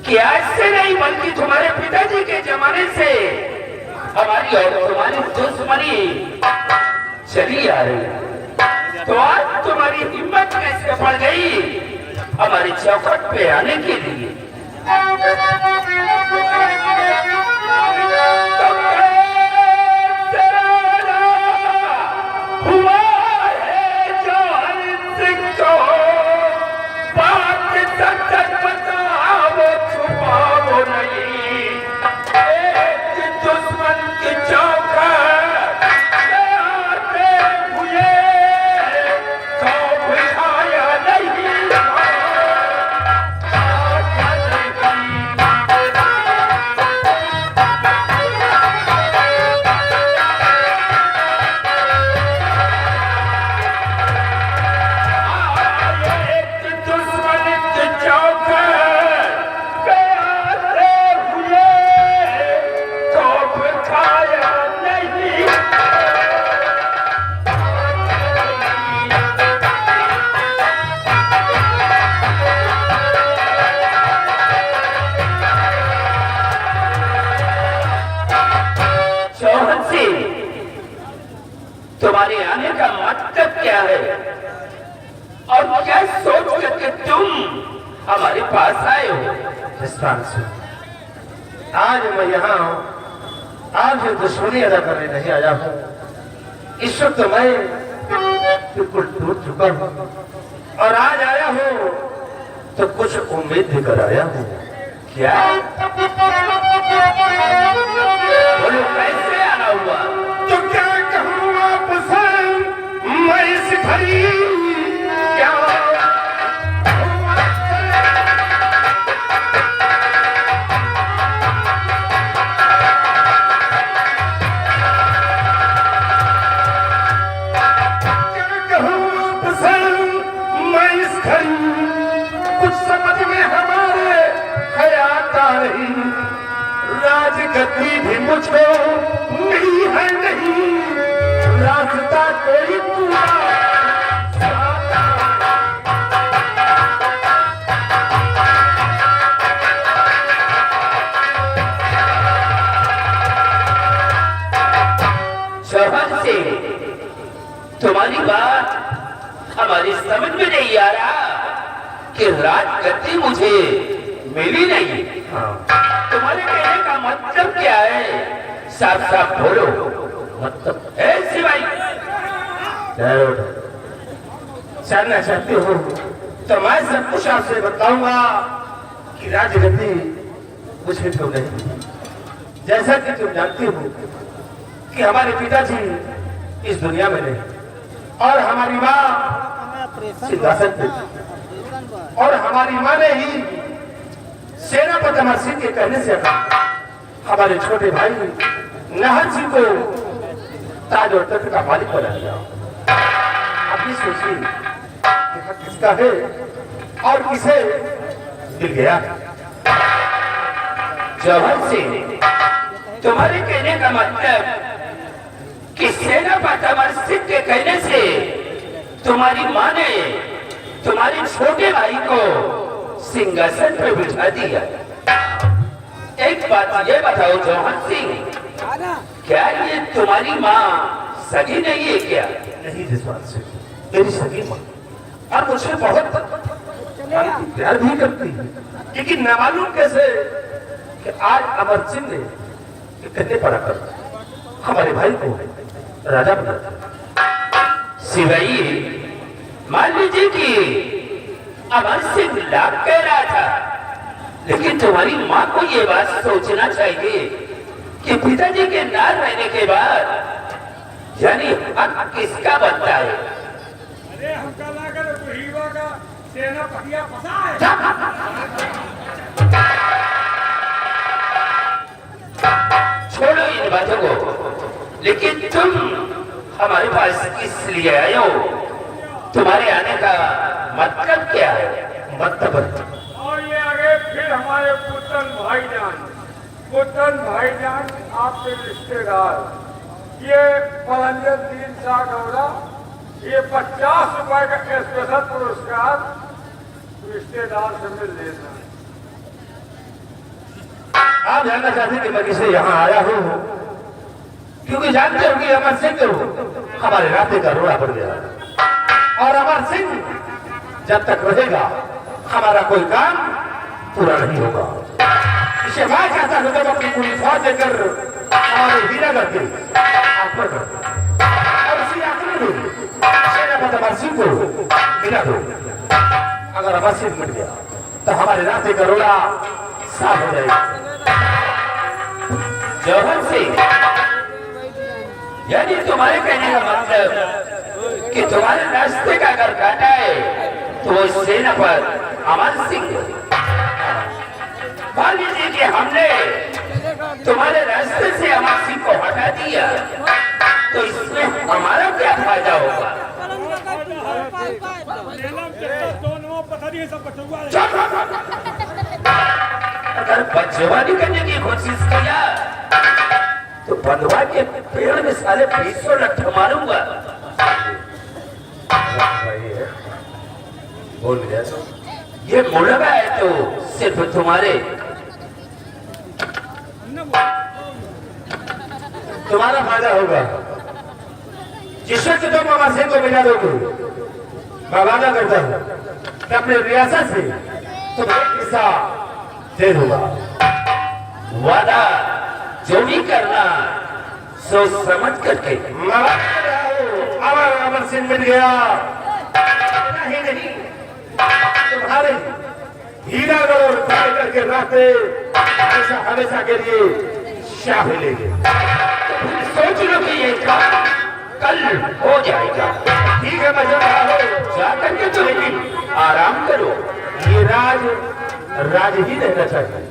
कि आज से नहीं बल्कि तुम्हारे पिताजी के जमाने से हमारी और तुम्हारी दुश्मनी चली आ रही। तो आज तुम्हारी हिम्मत कैसे पड़ गई हमारी चौखट पे आने के लिए? हुआ है जो हर सिंह को बात सच बताओ छुपाओ नहीं। एक दुश्मन की चौखट आते हुए खौफ खाया नहीं। तुम्हारे आने का मतलब क्या है और क्या सोच करके तुम हमारे पास आए हो? आज मैं यहाँ हूँ, आज दुश्मनी अदा करने नहीं आया हूँ। इस वक्त मैं बिल्कुल टूट चुका हूँ और आज आया हूँ तो कुछ उम्मीद लेकर आया हूँ। क्या बोलो, कैसे आना हुआ? तो क्या कहूँ आपसे मैं इस घड़ी क्या कहूँ आपसे मैं इस घड़ी कुछ समझ में हमारे हयात आ रही। राजगद्दी भी मुझको मिली है नहीं, रास्ता कोई पूरा शौहर से तुम्हारी बात हमारी समझ में नहीं आ रहा कि राजगद्दी मुझे मिली नहीं। तुम्हारे कहने का मतलब क्या है? साफ साफ बोलो। मतलब ऐसी भाई जानना चाहते हो तो मैं सब कुछ आपसे बताऊंगा कि राजगद्दी मुझे क्यों नहीं। जैसा कि तुम जानते हो कि हमारे पिताजी इस दुनिया में नहीं और हमारी माँ सिंहासन पे थी और हमारी माँ ने ही सेनापति अमर सिंह के कहने से हमारे छोटे भाई नाहर जी को ताज और तख्त का मालिक बना दिया। अब ये सोचिए कि हक किसका है और किसे मिल गया। जौहर सिंह, तुम्हारे कहने का मतलब कि सेनापति अमर सिंह के कहने से तुम्हारी माँ ने तुम्हारे छोटे भाई को सिंहासन पर बिठा दिया। एक बात ये बताओ जौहर सिंह, क्या ये तुम्हारी माँ सगी नहीं है क्या? नहीं जसवाल से मेरी सगी माँ और मुझे बहुत प्यार भी करती है, लेकिन न मालूम कैसे कि आज अमर सिंह ने कहने पड़ा कर हमारे भाई को राजा बना दिया। सिवाई मान लीजिए कि अमर सिंह लाभ कह रहा था, लेकिन तुम्हारी माँ को ये बात सोचना चाहिए कि पिताजी के ना रहने के बाद यानी हक किसका बनता है? अरे हमका लागल हीरो का सेनापतिया फंसा है। छोड़ो इन बातों को, लेकिन तुम हमारे पास इसलिए आए हो? तुम्हारे आने का मतलब क्या है? मतलब और ये आगे फिर हमारे पुतन भाईजान आपके रिश्तेदार, ये पलंजर 3 साल गौरा, ये 50 रुपए का स्पेशल पुरस्कार रिश्तेदार से मिल लेना। आप जानना चाहते कि मैं किसे यहाँ आया हूँ, क्योंकि जानते हो कि अमर सिंह तो हमारे रास्ते का रोड़ा पड़ गया और अमर सिंह जब तक रहेगा हमारा कोई काम पूरा नहीं होगा। इसे मैं चाहता हूँ जब अपनी पूरी फौज देकर हमारे हीरागढ़ के आक्रमण कर और उसी आक्रमण में सेनापति अमर सिंह को मिला दो। अगर अमर सिंह मिट गया तो हमारे रास्ते का रोड़ा साफ हो जाएगा। जौहर सिंह, यानी तुम्हारे कहने का मतलब कि तुम्हारे रास्ते का अगर काटा है तो वो सेना पर अमर सिंह है। मान लीजिए कि हमने तुम्हारे रास्ते से अमर सिंह को हटा दिया तो इसमें हमारा क्या फायदा होगा? अगर बदजवानी करने की कोशिश किया तो बंधवा के पेड़ में सारे 200 लट्ठे मारूंगा। बोल गया ये मुड़गा है तो सिर्फ तुम्हारा फायदा होगा। जिससे कि तुम अमर सिंह को मिला दोगे, मैं वादा करता हूँ कि अपने रियासत से तुम्हें हिस्सा दे दूंगा। वादा जो भी करना सोच समझ करके। मैं वादा कर रहा हूँ, अगर अमर सिंह मिल गया नहीं तुम्हारे हीरागढ़ और टाइगर के रास्ते ऐसा हमेशा के लिए शाह लेंगे। सोच लो कि ये काम कल हो जाएगा। ठीक है, मैं जा रहा हूँ। जाकर के तो लेकिन आराम करो। ये राज ही रहना चाहिए।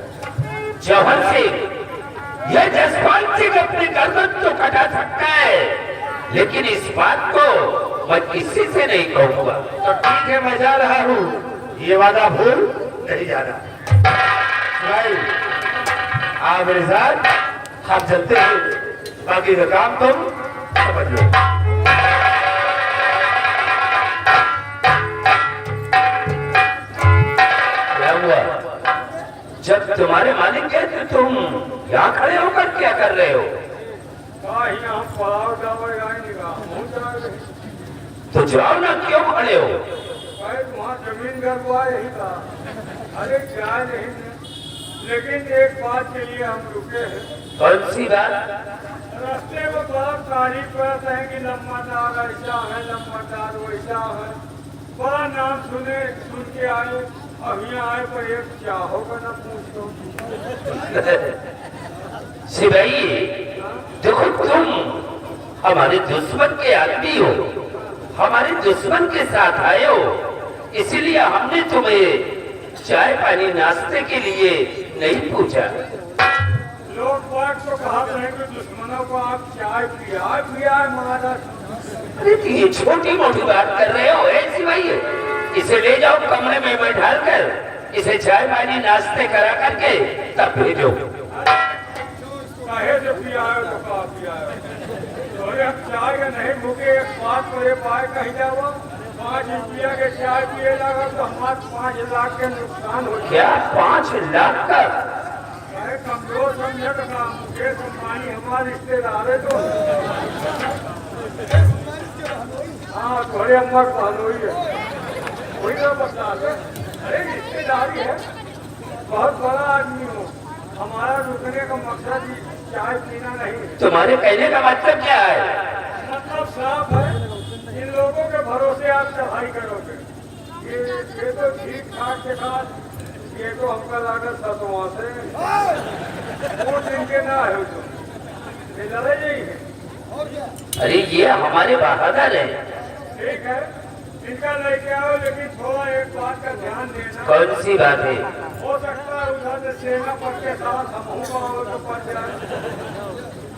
जौहर सिंह, यह जसपाल सिंह अपनी गर्दन तो कटा सकता है, लेकिन इस बात को मैं किसी से नहीं कहूंगा। तो ठीक है, मैं जा रहा हूँ। ये वादा भूल नहीं जाना। भाई आप मेरे साथ, हम चलते हैं, बाकी का काम तुम समझ लो। क्या हुआ? जब तुम्हारे मालिक गए तो तुम यहाँ खड़े होकर क्या कर रहे हो? तो जाओ ना, क्यों खड़े हो? वहाँ जमीन गरबा यही था। अरे क्या नहीं, लेकिन एक बात के लिए हम रुके हैं। कौन सी बात? रास्ते में बड़ा तारीफ करते हैं कि लम्बादार ऐसा है, लम्बादार वैसा है। बड़ा नाम सुन के आए, अब यहाँ आए पर एक क्या होगा ना पूछो। सिपाही, देखो तुम हमारे दुश्मन के आदमी हो, हमारे दुश्मन के साथ आए हो, इसीलिए हमने तुम्हें चाय पानी नाश्ते के लिए नहीं पूछा। लोग बात तो कहा है कि दुश्मनों को आप चाय पिया महाराज। अरे ये छोटी मोटी बात कर रहे हो ऐसी भाई? इसे ले जाओ कमरे में बैठाल कर, इसे चाय पानी नाश्ते करा करके तब भेजो। कहे जो पिया है तो कहा पिया है। तो हम चाय का नहीं भूखे, एक बात पर एक बार कही जाओ, 5 रुपया के चाय पिए लगा तो हमारे 5 लाख के नुकसान हो। क्या 5 लाख का? कमजोर समझे तो ना, मुकेश अंबानी हमारे रिश्तेदार है तो। हाँ, थोड़े अम्बर बहनोई है, वही तो बता दे। अरे रिश्तेदारी है, बहुत बड़ा आदमी हो। हमारा रुकने का मकसद ही चाय पीना नहीं है। तुम्हारे कहने का मतलब क्या है? मतलब साफ है, इन लोगों के भरोसे आप चढ़ाई करोगे। ये तो ठीक ठाक के साथ, ये तो हमका लागत सतवा से वो दिन के ना है तो ये लड़े यही है। अरे ये हमारे बहादुर है। ठीक है, इनका लेके आओ, लेकिन थोड़ा एक बात का ध्यान देना। कौन सी बात है? हो सकता है उधर से सेना पट के साथ हम हो तो पट जाए।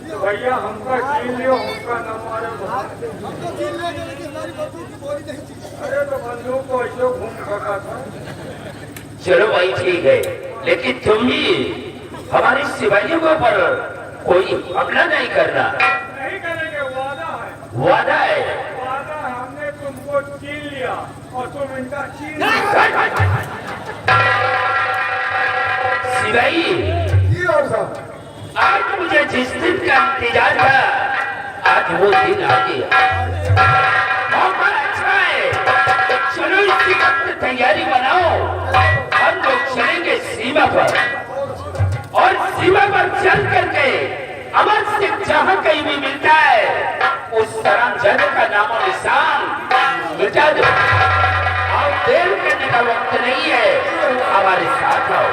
तो भैया हमका छीन लियो, हमका न मारे। अरे तो बंदूक को ऐसे घूम सका था। चलो भाई ठीक है, लेकिन तुम भी हमारे सिपाहियों के ऊपर कोई हमला नहीं करना। नहीं करेंगे, वादा है। वादा है? वादा, हमने तुमको छीन लिया और तुम इनका छीन सिपाही, नवाब साहब? आज मुझे जिस दिन का इंतजार था आज वो दिन आ गया। मौका अच्छा है, चलो इसी वक्त तैयारी बनाओ। हम लोग चलेंगे सीमा पर और सीमा पर चल करके अमर सिंह जहां कहीं भी मिलता है उस सरंजामे का नामो निशान मिटा दो। अब देर करने का वक्त नहीं है, हमारे साथ आओ।